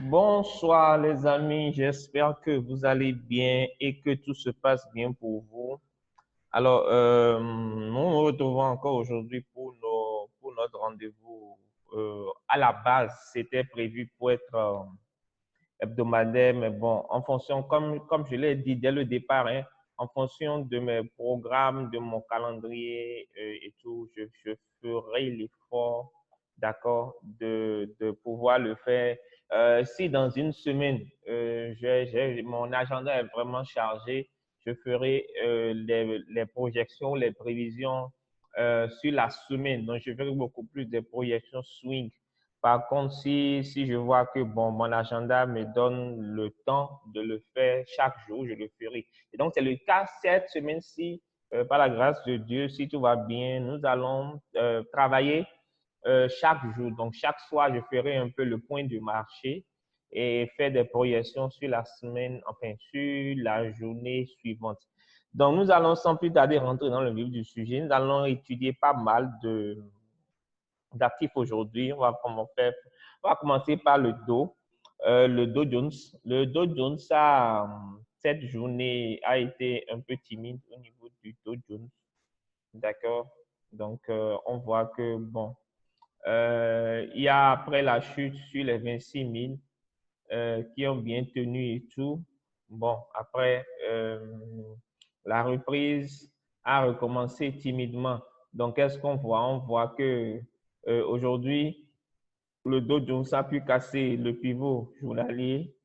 Bonsoir les amis, j'espère que vous allez bien et que tout se passe bien pour vous. Alors, nous nous retrouvons encore aujourd'hui pour notre rendez-vous. À la base, c'était prévu pour être hebdomadaire, mais bon, en fonction, comme je l'ai dit dès le départ, hein, en fonction de mes programmes, de mon calendrier et tout, je ferai l'effort, d'accord, de pouvoir le faire. Si dans une semaine, mon agenda est vraiment chargé, je ferai les projections, les prévisions sur la semaine. Donc, je ferai beaucoup plus de projections swing. Par contre, si je vois que bon, mon agenda me donne le temps de le faire chaque jour, je le ferai. Et donc, c'est le cas cette semaine-ci, par la grâce de Dieu, si tout va bien, nous allons travailler chaque jour. Donc, chaque soir, je ferai un peu le point du marché et faire des projections sur la semaine, enfin, sur la journée suivante. Donc, nous allons sans plus tarder rentrer dans le vif du sujet. Nous allons étudier pas mal d'actifs aujourd'hui. On va commencer par le Dow Jones. Le Dow Jones cette journée a été un peu timide au niveau du Dow Jones. D'accord. Donc, on voit que, bon, il y a après la chute sur les 26 000 qui ont bien tenu et tout. Bon, après, la reprise a recommencé timidement. Donc, qu'est-ce qu'on voit? On voit que aujourd'hui, le Dow Jones a pu casser le pivot journalier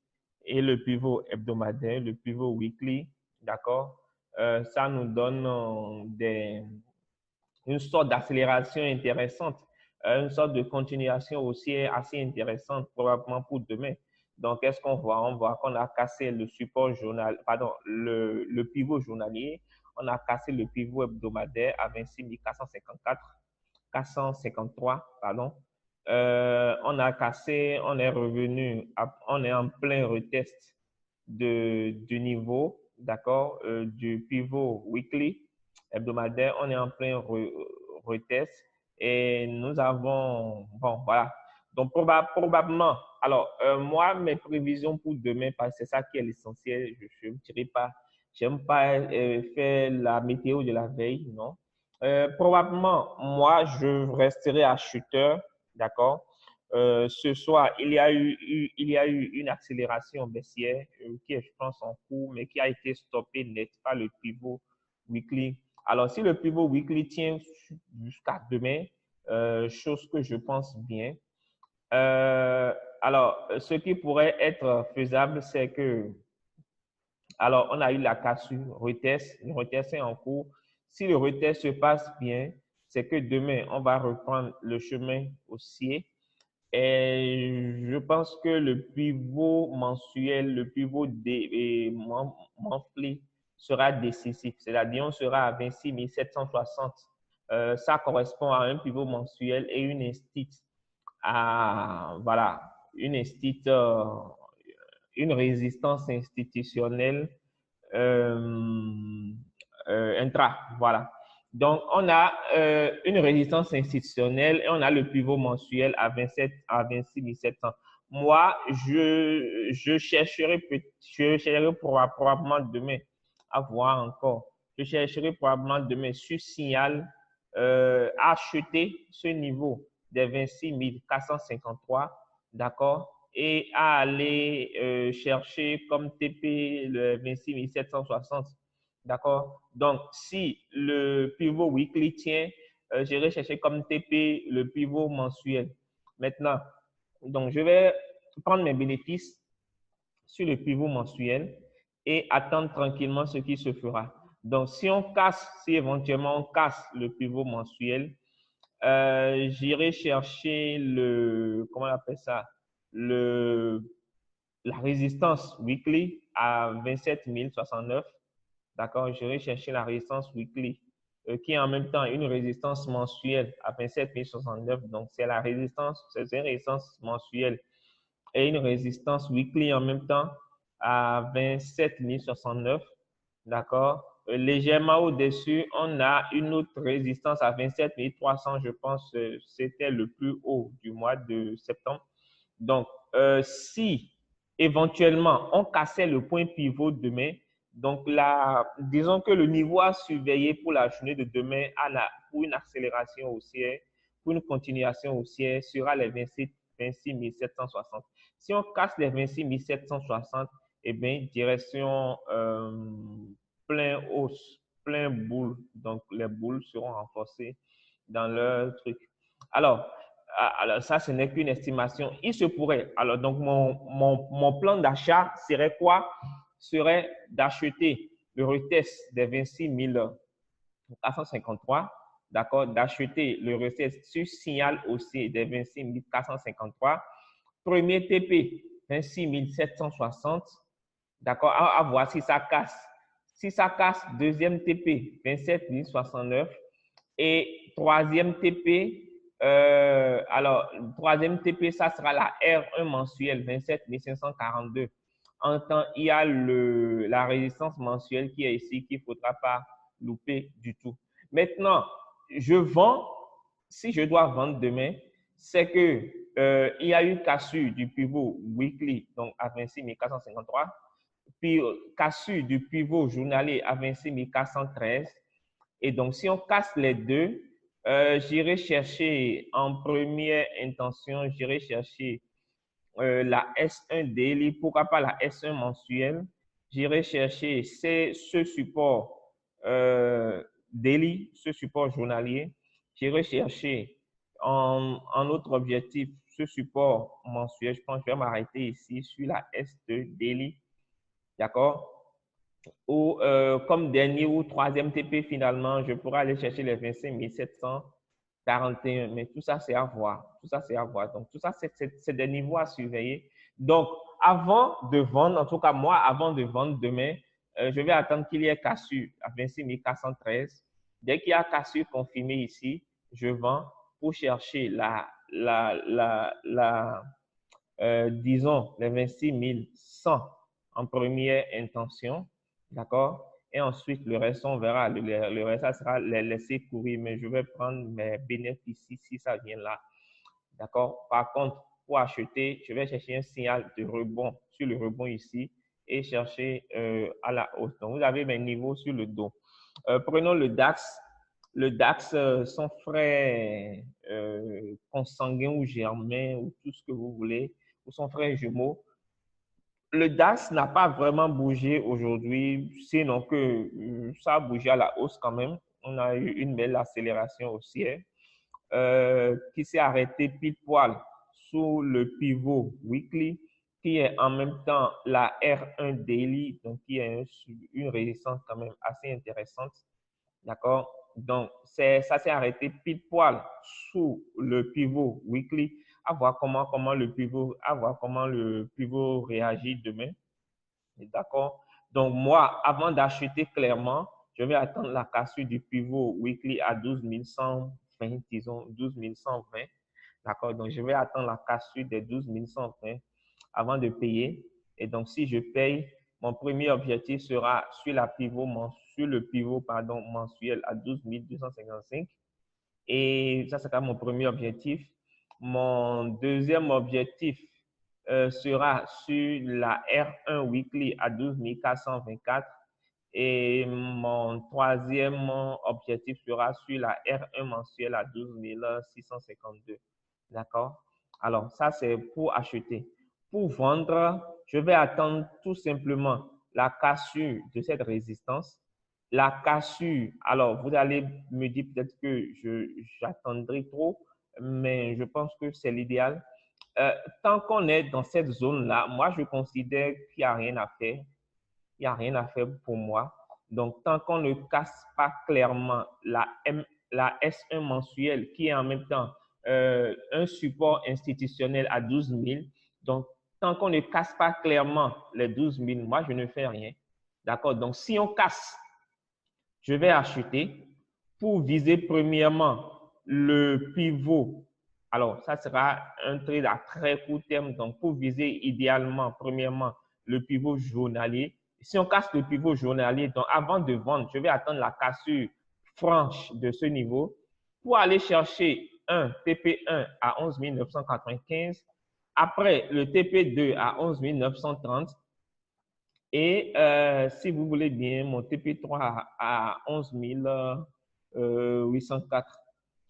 et le pivot hebdomadaire, le pivot weekly, d'accord? Ça nous donne une sorte d'accélération intéressante, une sorte de continuation aussi assez intéressante probablement pour demain. Donc, qu'est-ce qu'on voit? On voit qu'on a cassé le support journal, pardon, le pivot journalier, on a cassé le pivot hebdomadaire à 26 454, 453, pardon. On a cassé, on est revenu, on est en plein retest du niveau, d'accord, du pivot weekly hebdomadaire, on est en plein retest et nous avons, bon, voilà. Donc, probablement, alors, moi, mes prévisions pour demain, parce que c'est ça qui est l'essentiel, je ne dirais pas, j'aime pas faire la météo de la veille, non. Probablement, moi, je resterai acheteur, d'accord. Ce soir, il y a eu une accélération baissière qui est, je pense, en cours, mais qui a été stoppée net par le pivot weekly. Alors, si le pivot weekly tient jusqu'à demain, chose que je pense bien, alors, ce qui pourrait être faisable, c'est que, alors, on a eu la cassure, retest, le retest est en cours. Si le retest se passe bien, c'est que demain, on va reprendre le chemin haussier. Et je pense que le pivot mensuel, le pivot monthly sera décisif. C'est-à-dire, on sera à 26 760. Ça correspond à un pivot mensuel et une instite voilà, une instite, une résistance institutionnelle intra. Voilà. Donc, on a une résistance institutionnelle et on a le pivot mensuel à 26 700. Moi, je chercherai probablement demain à voir encore. Je chercherai probablement demain sur signal à acheter ce niveau des 26 453, d'accord, et à aller chercher comme TP le 26 760. D'accord? Donc, si le pivot weekly tient, j'irai chercher comme TP le pivot mensuel. Maintenant, donc je vais prendre mes bénéfices sur le pivot mensuel et attendre tranquillement ce qui se fera. Donc, si éventuellement on casse le pivot mensuel, j'irai chercher comment on appelle ça, la résistance weekly à 27 069. D'accord, j'irai chercher la résistance weekly qui est en même temps une résistance mensuelle à 27 069. Donc, c'est une résistance mensuelle et une résistance weekly en même temps à 27 069. D'accord. Légèrement au-dessus, on a une autre résistance à 27 300, je pense, c'était le plus haut du mois de septembre. Donc, si éventuellement on cassait le point pivot demain, donc disons que le niveau à surveiller pour la journée de demain pour une accélération haussière, pour une continuation haussière, sera les 26 760. Si on casse les 26 760, eh bien, direction plein hausse, plein boule. Donc, les boules seront renforcées dans leur truc. Alors ça, ce n'est qu'une estimation. Il se pourrait. Alors, donc, mon plan d'achat serait quoi? Serait d'acheter le retest des 26 453, d'accord? D'acheter le retest sur signal haussier des 26 453. Premier TP, 26 760, d'accord? À voir si ça casse. Si ça casse, deuxième TP, 27 069. Et troisième TP, troisième TP, ça sera la R1 mensuelle, 27 542. En temps, il y a la résistance mensuelle qui est ici, qu'il ne faudra pas louper du tout. Maintenant, je vends, si je dois vendre demain, c'est que il y a eu cassure du pivot weekly, donc à 26 453, puis cassure du pivot journalier à 26 413. Et donc, si on casse les deux, j'irai chercher en première intention, j'irai chercher la S1 daily, pourquoi pas la S1 mensuelle. J'irai chercher ce support daily, ce support journalier. J'irai chercher en autre objectif ce support mensuel. Je pense que je vais m'arrêter ici sur la S2 daily. D'accord? Ou comme dernier ou troisième TP, finalement, je pourrais aller chercher les 25 741. Mais tout ça, c'est à voir. Tout ça, c'est à voir. Donc, tout ça, c'est des niveaux à surveiller. Donc, avant de vendre, en tout cas, moi, avant de vendre demain, je vais attendre qu'il y ait cassure à 26 413. Dès qu'il y a cassure confirmée ici, je vends pour chercher disons, les 26 100 en première intention. D'accord? Et ensuite, le reste, on verra. Le reste, ça sera les laisser courir. Mais je vais prendre mes bénéfices si ça vient là. D'accord? Par contre, pour acheter, je vais chercher un signal de rebond sur le rebond ici et chercher à la hausse. Donc, vous avez mes niveaux sur le dos. Prenons le DAX. Le DAX, son frère consanguin ou germain ou tout ce que vous voulez, ou son frère jumeau. Le DAX n'a pas vraiment bougé aujourd'hui, sinon que ça a bougé à la hausse quand même. On a eu une belle accélération haussière qui s'est arrêtée pile poil sous le pivot weekly, qui est en même temps la R1 daily, donc qui est une résistance quand même assez intéressante. D'accord? Donc, ça s'est arrêté pile poil sous le pivot weekly. À voir comment le pivot réagit demain. D'accord? Donc, moi, avant d'acheter clairement, je vais attendre la cassure du pivot weekly à 12 120, disons 12 120. D'accord? Donc, je vais attendre la cassure des 12 120 avant de payer. Et donc, si je paye, mon premier objectif sera sur le pivot mensuel à 12 255. Et ça sera mon premier objectif. Mon deuxième objectif sera sur la R1 weekly à 12 424. Et mon troisième objectif sera sur la R1 mensuelle à 12 652. D'accord? Alors, ça, c'est pour acheter. Pour vendre, je vais attendre tout simplement la cassure de cette résistance. La cassure, alors vous allez me dire peut-être que j'attendrai trop, mais je pense que c'est l'idéal. Tant qu'on est dans cette zone-là, moi, je considère qu'il n'y a rien à faire. Il n'y a rien à faire pour moi. Donc, tant qu'on ne casse pas clairement la S1 mensuelle, qui est en même temps un support institutionnel à 12 000, donc, tant qu'on ne casse pas clairement les 12 000, moi, je ne fais rien. D'accord? Donc, si on casse, je vais acheter pour viser premièrement le pivot. Alors, ça sera un trade à très court terme. Donc, pour viser idéalement, premièrement, le pivot journalier. Si on casse le pivot journalier, donc avant de vendre, je vais attendre la cassure franche de ce niveau pour aller chercher un TP1 à 11 995 Après, le TP2 à 11 930. Et si vous voulez bien, mon TP3 à 11 804.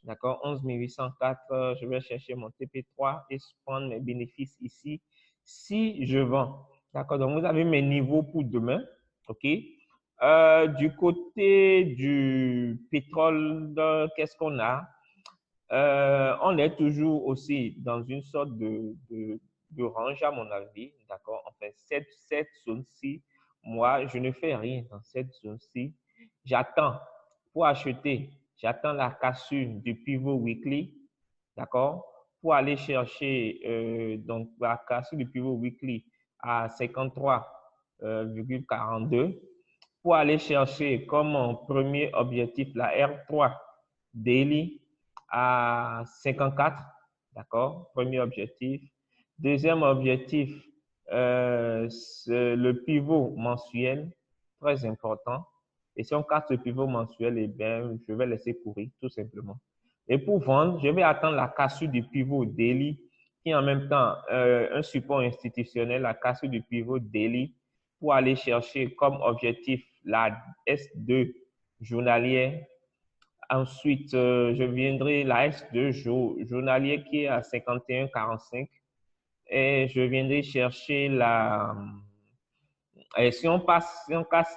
D'accord, 11 804, je vais chercher mon TP3 et prendre mes bénéfices ici si je vends. D'accord, donc vous avez mes niveaux pour demain. OK. Du côté du pétrole, qu'est-ce qu'on a? On est toujours aussi dans une sorte de range, à mon avis. D'accord? Enfin, cette zone-ci, moi, je ne fais rien dans cette zone-ci. J'attends pour acheter, j'attends la cassure du pivot weekly. D'accord? Pour aller chercher donc la cassure du pivot weekly à 53,42. Pour aller chercher comme premier objectif la R3 daily à 54, d'accord, premier objectif. Deuxième objectif, le pivot mensuel, très important. Et si on casse le pivot mensuel, eh bien, je vais laisser courir, tout simplement. Et pour vendre, je vais attendre la cassure du pivot daily, qui est en même temps un support institutionnel, la cassure du pivot daily, pour aller chercher comme objectif la S2 journalière. Ensuite, je viendrai la S2 journalière qui est à 51,45 et je viendrai chercher la... Et si on casse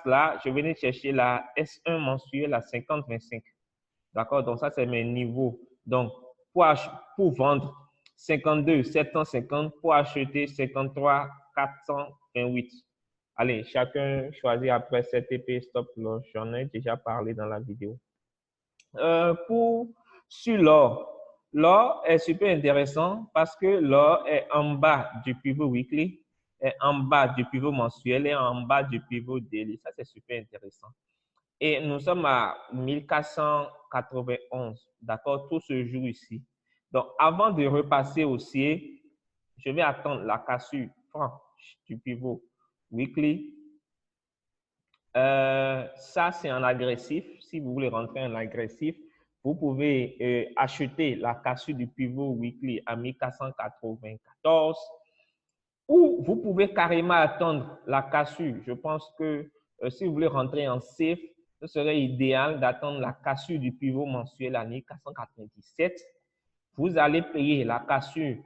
là, je viendrai chercher la S1 mensuelle à 50,25. D'accord? Donc, ça, c'est mes niveaux. Donc, pour vendre 52 750, pour acheter 53 428. Allez, chacun choisit après cet TP stop loss. J'en ai déjà parlé dans la vidéo. Sur l'or, l'or est super intéressant parce que l'or est en bas du pivot weekly, est en bas du pivot mensuel et en bas du pivot daily. Ça, c'est super intéressant. Et nous sommes à 1491. D'accord? Tout se joue ici. Donc, avant de repasser haussier, je vais attendre la cassure franche du pivot weekly. Ça, c'est en agressif. Si vous voulez rentrer en agressif, vous pouvez acheter la cassure du pivot weekly à 1494 ou vous pouvez carrément attendre la cassure. Je pense que si vous voulez rentrer en safe, ce serait idéal d'attendre la cassure du pivot mensuel à 1497. Vous allez payer la cassure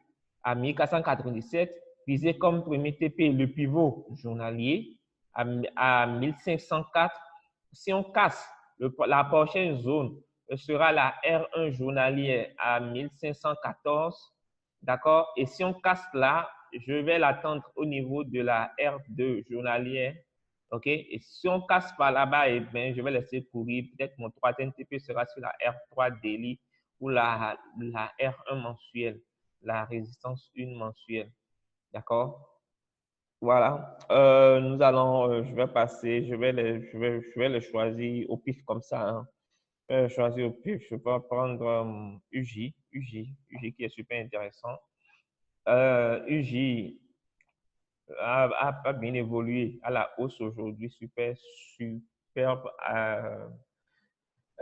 à 1497, visez comme premier TP le pivot journalier à 1504. Si on casse, la prochaine zone sera la R1 journalière à 1514. D'accord? Et si on casse là, je vais l'attendre au niveau de la R2 journalière. OK? Et si on casse par là-bas, eh bien, je vais laisser courir. Peut-être mon troisième TP sera sur la R3 daily ou la R1 mensuelle, la résistance 1 mensuelle. D'accord? Voilà. Nous allons, je vais passer, je vais les choisir au pif comme ça. Hein. Je vais choisir au pif. Je vais prendre UJ qui est super intéressant. UJ a bien évolué à la hausse aujourd'hui, superbe.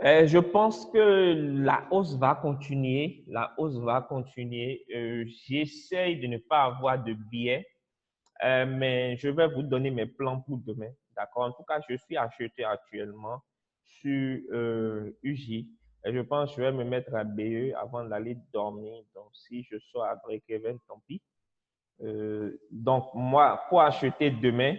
Je pense que la hausse va continuer. La hausse va continuer. J'essaye de ne pas avoir de biais, mais je vais vous donner mes plans pour demain. D'accord? En tout cas, je suis acheté actuellement sur UJ. Et je pense que je vais me mettre à BE avant d'aller dormir. Donc, si je sors à break-even, tant pis. Donc, moi, pour acheter demain,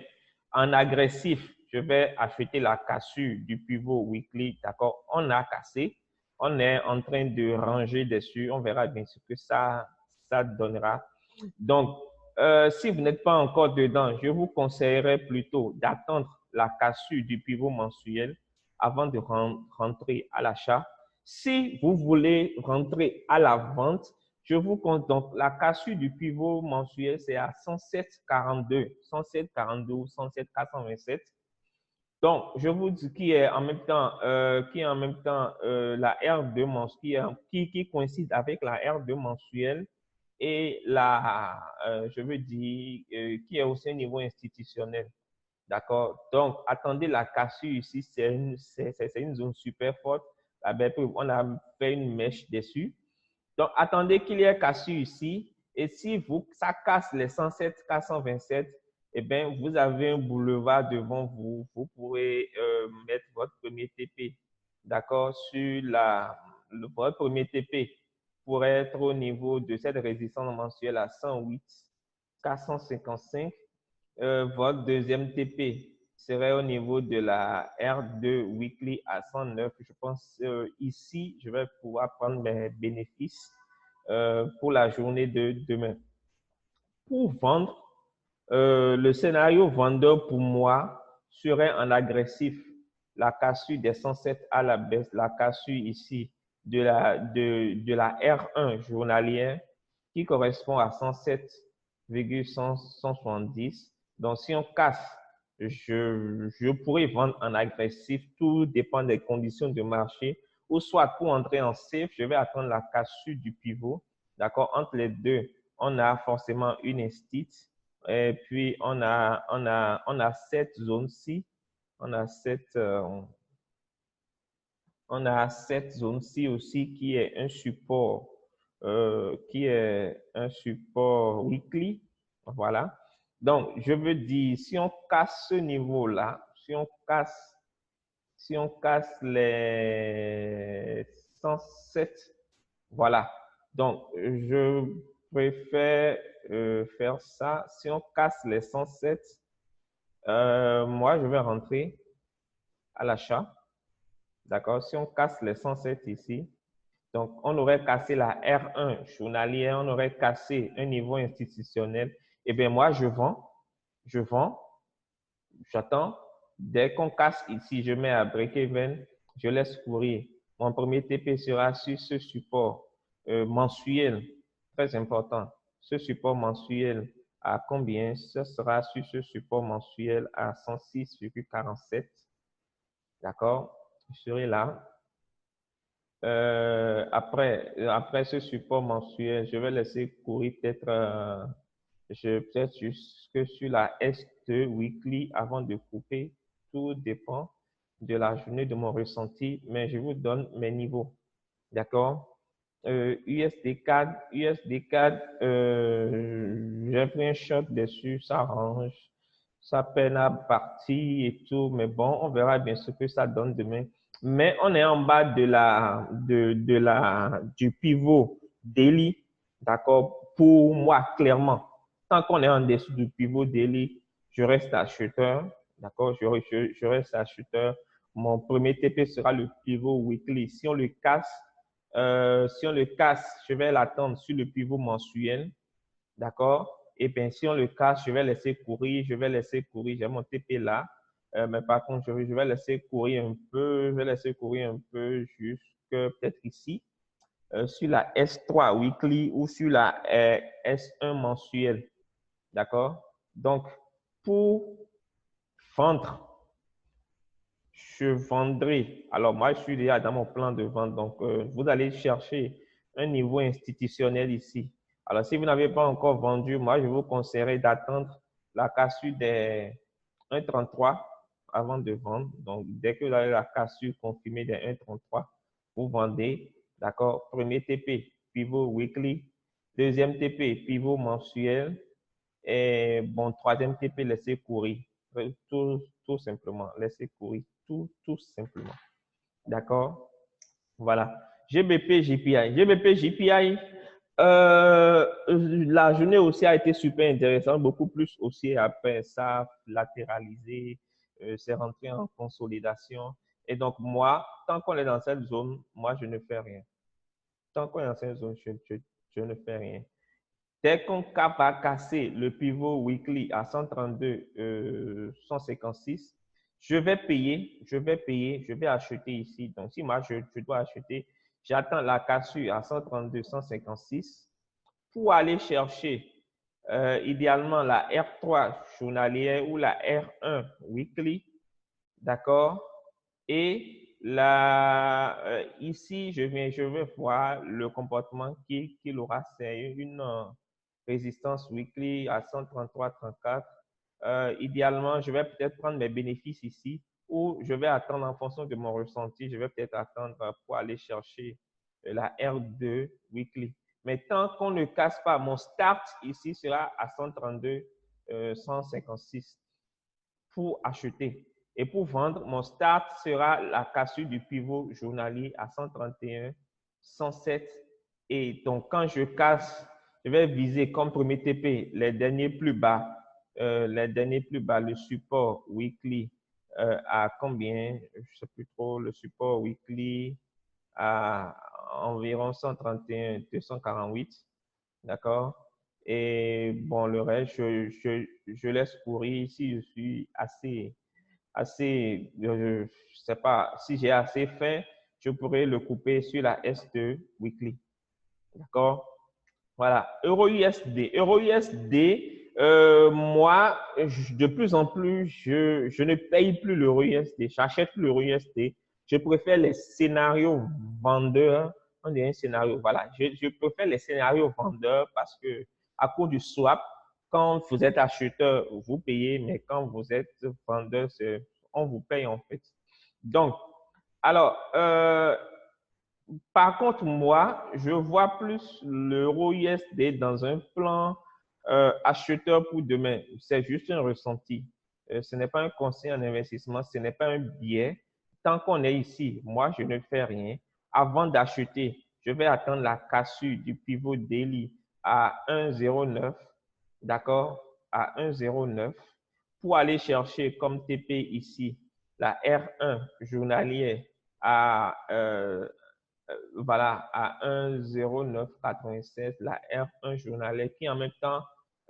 en agressif, je vais acheter la cassure du pivot weekly. D'accord? On a cassé. On est en train de ranger dessus. On verra bien ce que ça donnera. Donc, si vous n'êtes pas encore dedans, je vous conseillerais plutôt d'attendre la cassure du pivot mensuel avant de rentrer à l'achat. Si vous voulez rentrer à la vente, je vous compte donc la cassure du pivot mensuel, c'est à 107,42, 107,42 ou 107,427. Donc, je vous dis qui est en même temps la R2 mensuelle, qui coïncide avec la R2 mensuelle et je veux dire, qui est aussi un niveau institutionnel. D'accord? Donc, attendez la cassure ici, c'est une zone super forte. On a fait une mèche dessus. Donc, attendez qu'il y ait cassure ici Et si ça casse les 107, 427, eh bien, vous avez un boulevard devant vous. Vous pourrez mettre votre premier TP, d'accord, votre premier TP pourrait être au niveau de cette résistance mensuelle à 108, 455. Votre deuxième TP serait au niveau de la R2 Weekly à 109. Je pense ici, je vais pouvoir prendre mes bénéfices pour la journée de demain. Pour vendre, le scénario vendeur pour moi serait en agressif. La cassure des 107 à la baisse, la cassure ici de la R1 journalière qui correspond à 107,170. Donc, si on casse, je pourrais vendre en agressif. Tout dépend des conditions de marché. Ou soit pour entrer en safe, je vais attendre la cassure du pivot. D'accord? Entre les deux, on a forcément une instite. Et puis, on a cette zone-ci. On a cette zone-ci aussi qui est un support, weekly. Voilà. Donc, je veux dire, si on casse ce niveau-là, si on casse les 107, voilà. Donc, je préfère faire ça. Si on casse les 107, moi, je vais rentrer à l'achat. D'accord? Si on casse les 107 ici, donc on aurait cassé la R1 journalière, on aurait cassé un niveau institutionnel. Eh bien, moi, je vends, j'attends. Dès qu'on casse ici, je mets à break-even, je laisse courir. Mon premier TP sera sur ce support mensuel, très important. Ce support mensuel à combien? Ce sera sur ce support mensuel à 106,47. D'accord? Je serai là. Après ce support mensuel, je vais laisser courir peut-être jusque sur la S2 weekly avant de couper. Tout dépend de la journée, de mon ressenti, mais je vous donne mes niveaux. D'accord? USD4, j'ai pris un shot dessus, ça range, ça peine à partir et tout, mais bon, on verra bien ce que ça donne demain. Mais on est en bas du pivot daily, d'accord? Pour moi, clairement, tant qu'on est en dessous du pivot daily, je reste acheteur, d'accord? Je reste acheteur. Mon premier TP sera le pivot weekly. Si on le casse, je vais l'attendre sur le pivot mensuel, d'accord? Et bien, si on le casse, je vais laisser courir, j'ai mon TP là, mais par contre, je vais laisser courir un peu, jusque peut-être ici, sur la S3 weekly ou sur la S1 mensuelle, d'accord? Donc, pour vendre, je vendrai. Alors, moi, je suis déjà dans mon plan de vente. Donc, vous allez chercher un niveau institutionnel ici. Alors, si vous n'avez pas encore vendu, moi, je vous conseillerais d'attendre la cassure des 1,33 avant de vendre. Donc, dès que vous avez la cassure confirmée des 1,33, vous vendez. D'accord? Premier TP, pivot weekly. Deuxième TP, pivot mensuel. Et bon, troisième TP, laissez courir. Tout simplement, laissez courir. Tout simplement. D'accord? Voilà. GBP, JPI. GBP, JPI, la journée aussi a été super intéressante, beaucoup plus aussi après ça, latéralisé, c'est rentré en consolidation. Et donc, moi, tant qu'on est dans cette zone, moi, je ne fais rien. Tant qu'on est dans cette zone, je ne fais rien. Dès qu'on va casser le pivot weekly à 132, 156, je vais payer, je vais acheter ici. Donc, si moi, je dois acheter, j'attends la cassure à 132, 156 pour aller chercher idéalement la R3 journalière ou la R1 weekly, d'accord? Et là, ici, je vais voir le comportement qu'il aura. C'est une résistance weekly à 133,34. Idéalement, je vais peut-être prendre mes bénéfices ici ou je vais attendre en fonction de mon ressenti. Je vais peut-être attendre pour aller chercher la R2 weekly. Mais tant qu'on ne casse pas, mon start ici sera à 132, 156 pour acheter. Et pour vendre, mon start sera la cassure du pivot journalier à 131, 107. Et donc, quand je casse, je vais viser comme premier TP les derniers plus bas, le support weekly à combien? Je ne sais plus trop, le support weekly à environ 131, 248. D'accord? Et bon, le reste, je laisse courir. Si je suis je sais pas, si j'ai assez faim, je pourrais le couper sur la S2 Weekly. D'accord? Voilà. Euro-USD. Euro-USD, moi, de plus en plus, je ne paye plus l'euro-USD. J'achète plus l'euro-USD. Je préfère les scénarios vendeurs. On dirait un scénario. Voilà. Je préfère les scénarios vendeurs parce que à cause du swap, quand vous êtes acheteur, vous payez, mais quand vous êtes vendeur, on vous paye en fait. Donc, alors, par contre, moi, je vois plus l'euro USD dans un plan acheteur pour demain. C'est juste un ressenti. Ce n'est pas un conseil en investissement, ce n'est pas un biais. Tant qu'on est ici, moi, je ne fais rien. Avant d'acheter, je vais attendre la cassure du pivot daily à 1,09, d'accord? À 1,09 pour aller chercher comme TP ici la R1 journalière à voilà, à 1,0996, la R1 journalière qui en même temps,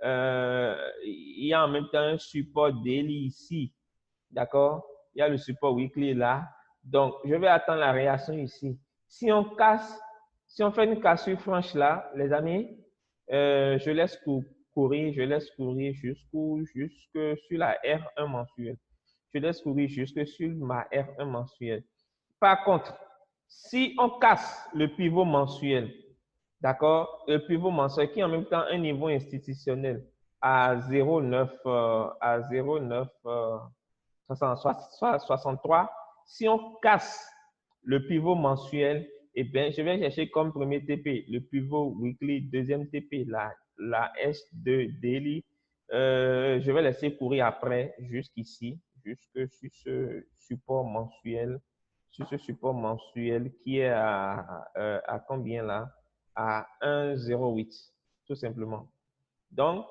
il y a en même temps un support daily ici, d'accord? Il y a le support weekly là. Donc, je vais attendre la réaction ici. Si on casse, si on fait une cassure franche là, les amis, je laisse courir, jusque sur la R1 mensuelle. Je laisse courir jusque sur ma R1 mensuelle. Par contre, si on casse le pivot mensuel, d'accord, le pivot mensuel qui est en même temps un niveau institutionnel à 0,9 à 0,9 63, si on casse le pivot mensuel, eh bien, je vais chercher comme premier TP le pivot weekly, deuxième TP la S2 daily. Je vais laisser courir après jusqu'ici, jusque sur ce support mensuel qui est à combien là? À 1,08, tout simplement. Donc,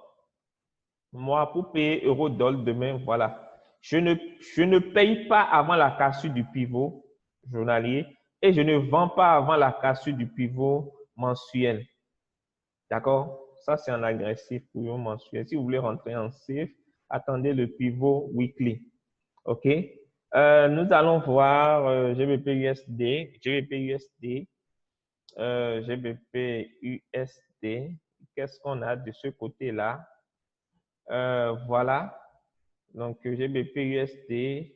moi, pour payer euro-dollar demain, voilà. Je ne paye pas avant la cassure du pivot journalier et je ne vends pas avant la cassure du pivot mensuel. D'accord? Ça, c'est en agressif pour le mensuel. Si vous voulez rentrer en safe, attendez le pivot weekly. OK? Nous allons voir GBP USD, GBP USD. Qu'est-ce qu'on a de ce côté-là? Voilà. Donc, GBP USD,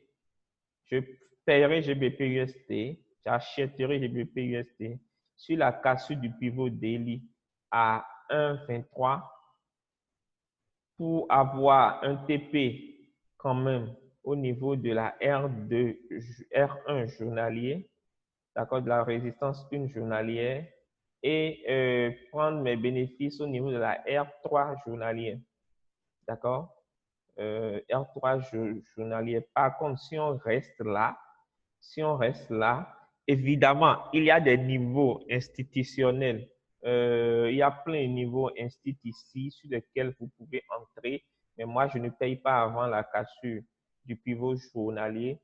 je paierai GBP USD, j'achèterai GBP USD sur la cassure du pivot daily à 1,23 pour avoir un TP quand même au niveau de la R1 journalier, d'accord, de la résistance 1 journalière et prendre mes bénéfices au niveau de la R3 journalière, d'accord, R3 journalier. Par contre, si on reste là, évidemment, il y a des niveaux institutionnels. Il y a plein de niveaux instituts ici sur lesquels vous pouvez entrer, mais moi, je ne paye pas avant la cassure du pivot journalier.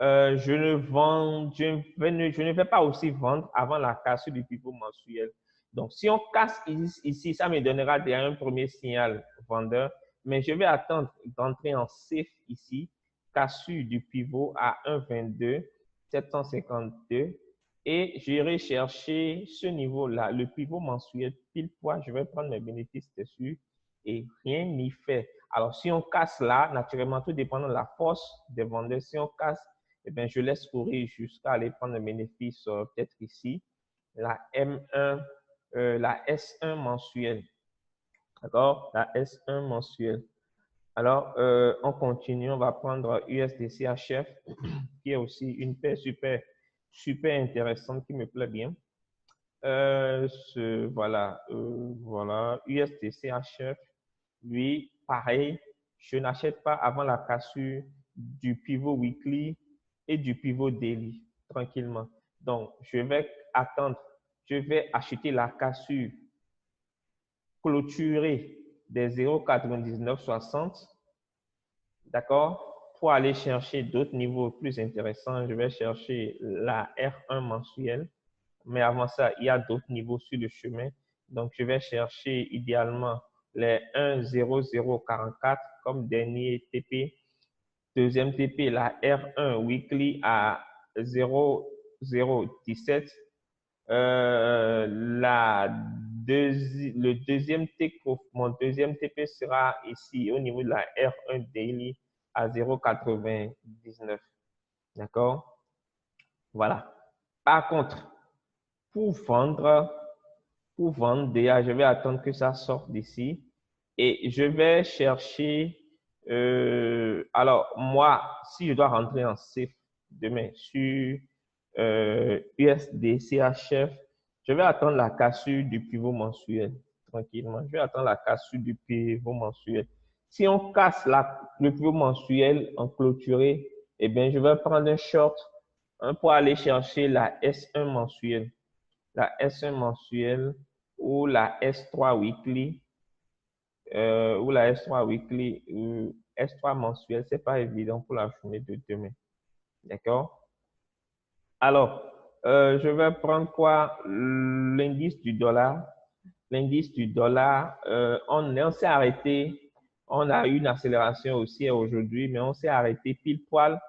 Je ne vais pas aussi vendre avant la cassure du pivot mensuel. Donc, si on casse ici, ça me donnera déjà un premier signal vendeur, mais je vais attendre d'entrer en safe ici, cassure du pivot à 1,22, 752, et j'irai chercher ce niveau-là, le pivot mensuel, pile poids, je vais prendre mes bénéfices dessus et rien n'y fait. Alors, si on casse là, naturellement, tout dépendant de la force des vendeurs, si on casse, eh bien, je laisse courir jusqu'à aller prendre le bénéfice peut-être ici, la M1, la S1 mensuelle. D'accord? La S1 mensuelle. Alors, on continue, on va prendre USDC HF, qui est aussi une paire super intéressante qui me plaît bien. Voilà, USD CHF, lui, pareil, je n'achète pas avant la cassure du pivot weekly et du pivot daily, tranquillement. Donc, je vais attendre, je vais acheter la cassure clôturée des 0,9960, d'accord? Pour aller chercher d'autres niveaux plus intéressants, je vais chercher la R1 mensuelle. Mais avant ça, il y a d'autres niveaux sur le chemin. Donc, je vais chercher idéalement les 1,0044 comme dernier TP. Deuxième TP, la R1 weekly à 0,017. Mon deuxième TP sera ici au niveau de la R1 daily à 0,99. D'accord? Voilà. Par contre, pour vendre, déjà, je vais attendre que ça sorte d'ici et je vais chercher. Alors, moi, si je dois rentrer en safe demain sur USD CHF, je vais attendre la cassure du pivot mensuel tranquillement. Je vais attendre la cassure du pivot mensuel. Si on casse le pivot mensuel en clôturé, eh bien, je vais prendre un short pour aller chercher la S1 mensuelle. La S1 mensuelle ou la S3 weekly ou la S3 weekly ou S3 mensuelle, c'est pas évident pour la journée de demain. D'accord? Alors, je vais prendre quoi? L'indice du dollar. L'indice du dollar, on s'est arrêté. On a eu une accélération aussi aujourd'hui, mais on s'est arrêté pile poil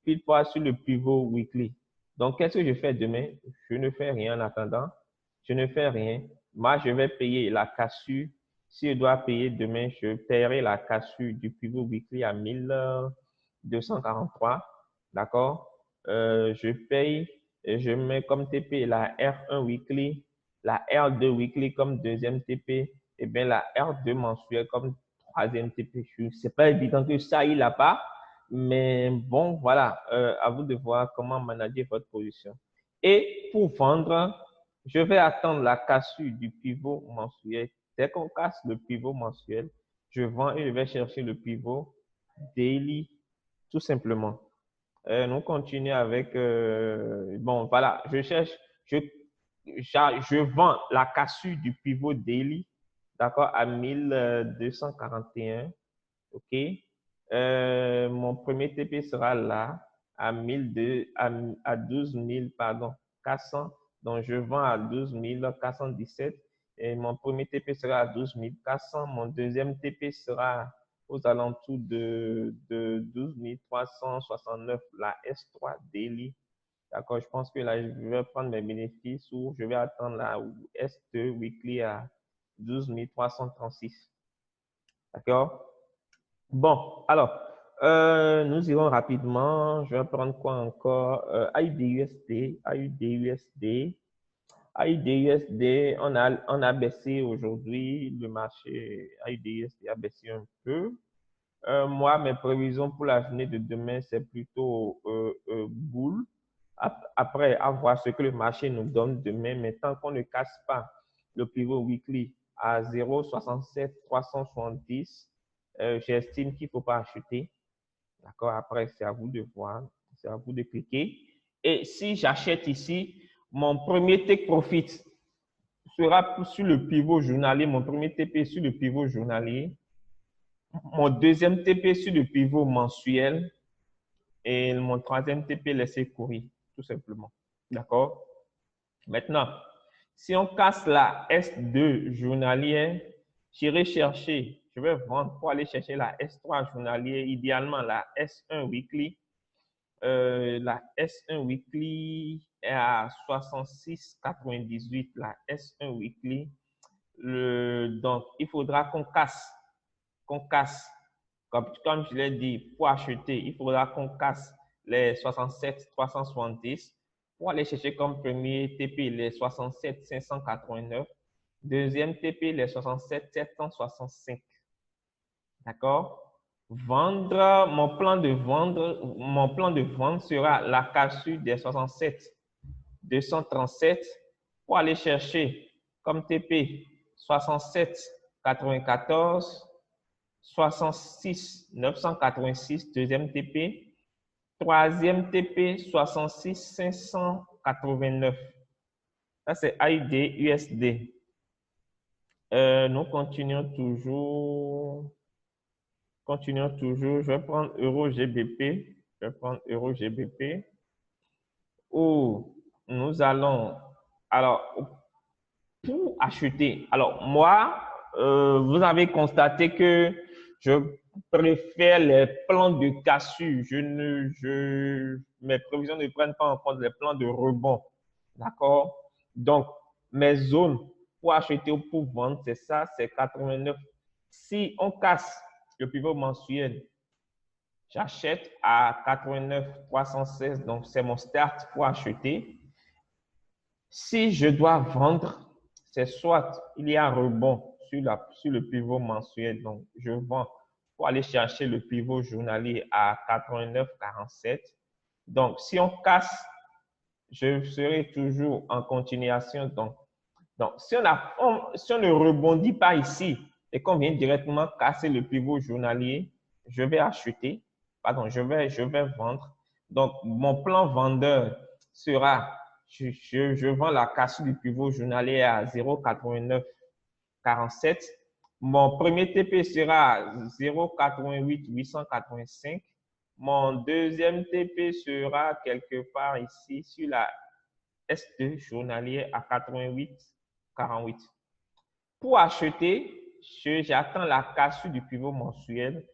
sur le pivot weekly. Donc, qu'est-ce que je fais demain? Je ne fais rien en attendant. Je ne fais rien. Moi, je vais payer la cassure. Si je dois payer demain, je paierai la cassure du pivot weekly à 1243. D'accord? Je paye et je mets comme TP la R1 weekly, la R2 weekly comme deuxième TP, et bien la R2 mensuelle comme troisième TP. C'est pas évident que ça, il n'a pas. Mais bon, voilà, à vous de voir comment manager votre position. Et pour vendre, je vais attendre la cassure du pivot mensuel. Dès qu'on casse le pivot mensuel, je vends et je vais chercher le pivot daily, tout simplement. Nous continuons avec, bon, voilà, je vends la cassure du pivot daily, d'accord, à 1241, ok? Mon premier TP sera là à 12 000, pardon, 400. Donc, je vends à 12 417 et mon premier TP sera à 12 400. Mon deuxième TP sera aux alentours de 12 369, la S3 daily. D'accord, je pense que là, je vais prendre mes bénéfices ou je vais attendre la S2 weekly à 12 336. D'accord? Bon, alors, nous irons rapidement. Je vais prendre quoi encore? AUDUSD, on a baissé aujourd'hui. Le marché AUDUSD a baissé un peu. Moi, mes prévisions pour la journée de demain, c'est plutôt bull. Après, à voir ce que le marché nous donne demain, mais tant qu'on ne casse pas le pivot weekly à 0,67 370, j'estime qu'il ne faut pas acheter. D'accord? Après, c'est à vous de voir, c'est à vous de cliquer. Et si j'achète ici, mon premier take profit sera sur le pivot journalier, mon premier TP sur le pivot journalier, mon deuxième TP sur le pivot mensuel et mon troisième TP laisser courir, tout simplement. D'accord? Maintenant, si on casse la S2 journalière, j'irai chercher, je vais vendre pour aller chercher la S3 journalière, idéalement la S1 weekly. La S1 weekly est à 66,98, la S1 weekly. Donc, il faudra qu'on casse, comme je l'ai dit, pour acheter, il faudra qu'on casse les 67 370 pour aller chercher comme premier TP les 67 589, deuxième TP les 67 765. D'accord? Vendre, mon plan de vente sera la cassure des 67 237 pour aller chercher comme TP 67 94, 66 986, deuxième TP, troisième TP 66 589. Ça, c'est AUD USD. Nous continuons toujours. Je vais prendre Euro GBP. Où nous allons. Alors, pour acheter. Alors, moi, vous avez constaté que je préfère les plans de cassure. Mes prévisions ne prennent pas en compte les plans de rebond. D'accord? Donc, mes zones pour acheter ou pour vendre, c'est ça, c'est 89. Si on casse le pivot mensuel, j'achète à 89 316, donc c'est mon start pour acheter. Si je dois vendre, c'est soit il y a un rebond sur le pivot mensuel, donc je vends pour aller chercher le pivot journalier à 89,47. Donc, si on casse, je serai toujours en continuation. Donc si on ne rebondit pas ici et qu'on vient directement casser le pivot journalier, je vais acheter, je vais vendre. Donc, mon plan vendeur sera, je vends la cassure du pivot journalier à 0,8947. Mon premier TP sera 0,88 885. Mon deuxième TP sera quelque part ici sur la S2 journalier à 88,48. Pour acheter, j'attends la cassure du pivot mensuel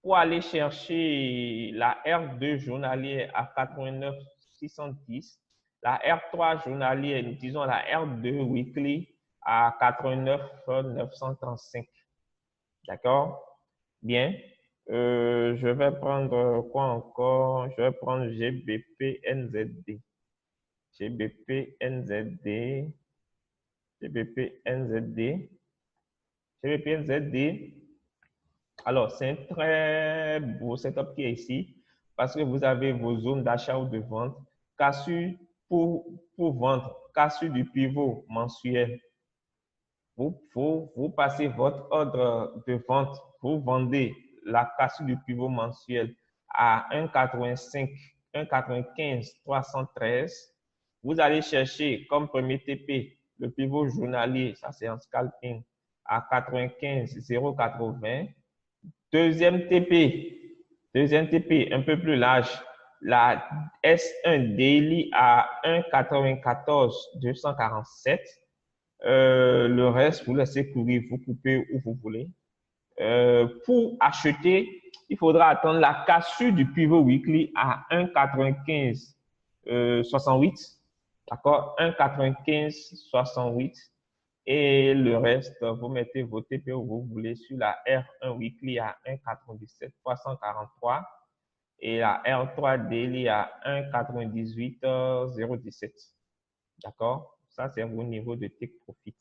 pour aller chercher la R2 journalière à 89,610, la R3 journalière, disons la R2 weekly à 89,935. D'accord? Bien. Je vais prendre quoi encore? Je vais prendre GBP NZD. GBP NZD. Alors, c'est un très beau setup qui est ici parce que vous avez vos zones d'achat ou de vente. Cassure pour vendre, cassure du pivot mensuel. Vous passez votre ordre de vente, vous vendez la cassure du pivot mensuel à 1,85, 1,95, 313. Vous allez chercher comme premier TP le pivot journalier, ça c'est en scalping, à 95, 0,80. Deuxième TP, un peu plus large, la S1 Daily à 1,94, 247. Le reste, vous laissez courir, vous coupez où vous voulez. Pour acheter, il faudra attendre la cassure du pivot weekly à 1,95, 68. D'accord? 1,9568. Et le reste, vous mettez vos TP où vous voulez sur la R1 weekly à 1,97 343 et la R3 daily à 1,98 017. D'accord? Ça, c'est vos niveaux de take profit.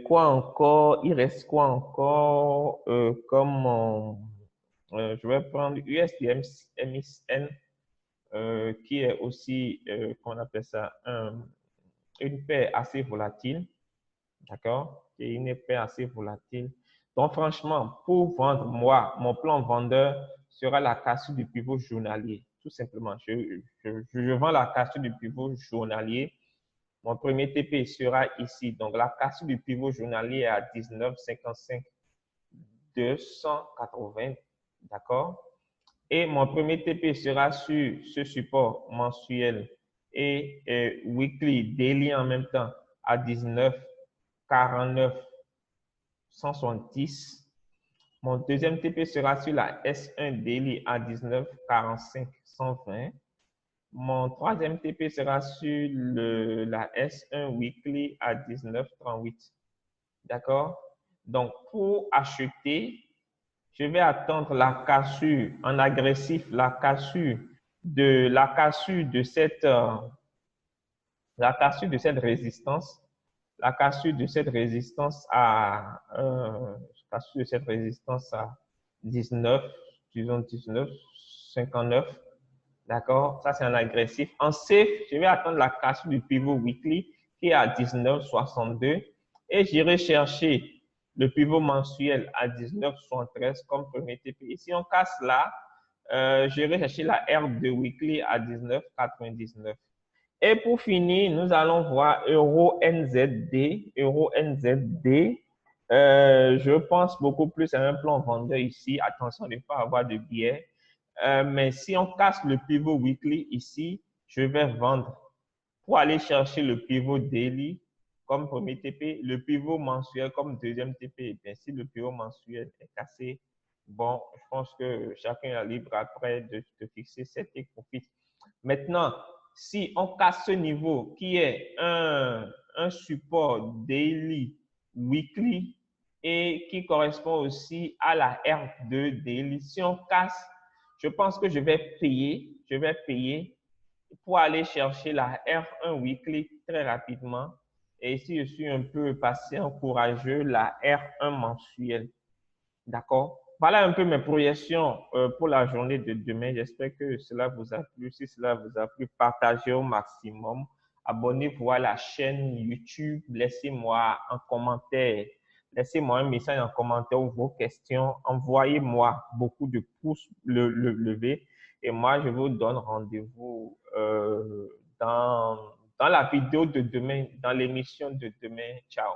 Quoi encore? Il reste quoi encore? Je vais prendre USD-MXN. Qui est aussi, qu'on appelle ça, une paire assez volatile, d'accord? Et une paire assez volatile. Donc, franchement, pour vendre, moi, mon plan vendeur sera la cassure du pivot journalier, tout simplement. Je vends la cassure du pivot journalier. Mon premier TP sera ici. Donc, la cassure du pivot journalier est à 19,55 280, d'accord? Et mon premier TP sera sur ce support mensuel et weekly, daily en même temps, à 19, 49, 170. Mon deuxième TP sera sur la S1 daily à 19, 45, 120. Mon troisième TP sera sur la S1 weekly à 19, 38. D'accord? Donc, pour acheter, je vais attendre la cassure en agressif, la cassure de cette résistance, à 19, disons 19, 59. D'accord? Ça, c'est un agressif. En safe, je vais attendre la cassure du pivot weekly qui est à 19,62 et j'irai chercher le pivot mensuel à 19,73 comme premier TP. Et si on casse là, j'irai chercher la R2 weekly à 19,99. Et pour finir, nous allons voir Euro NZD. Euro NZD, je pense beaucoup plus à un plan vendeur ici. Attention de ne pas avoir de biais. Mais si on casse le pivot weekly ici, je vais vendre pour aller chercher le pivot daily comme premier TP, le pivot mensuel comme deuxième TP. Et bien, si le pivot mensuel est cassé, bon, je pense que chacun est libre après de fixer ses take profits. Maintenant, si on casse ce niveau qui est un support daily, weekly et qui correspond aussi à la R2 daily, si on casse, je pense que je vais payer pour aller chercher la R1 weekly très rapidement. Et si je suis un peu patient, courageux, la R1 mensuelle. D'accord? Voilà un peu mes projections pour la journée de demain. J'espère que cela vous a plu. Si cela vous a plu, partagez au maximum. Abonnez-vous à la chaîne YouTube. Laissez-moi un commentaire. Laissez-moi un message en commentaire ou vos questions. Envoyez-moi beaucoup de pouces levés. Et moi, je vous donne rendez-vous dans la vidéo de demain, dans l'émission de demain. Ciao.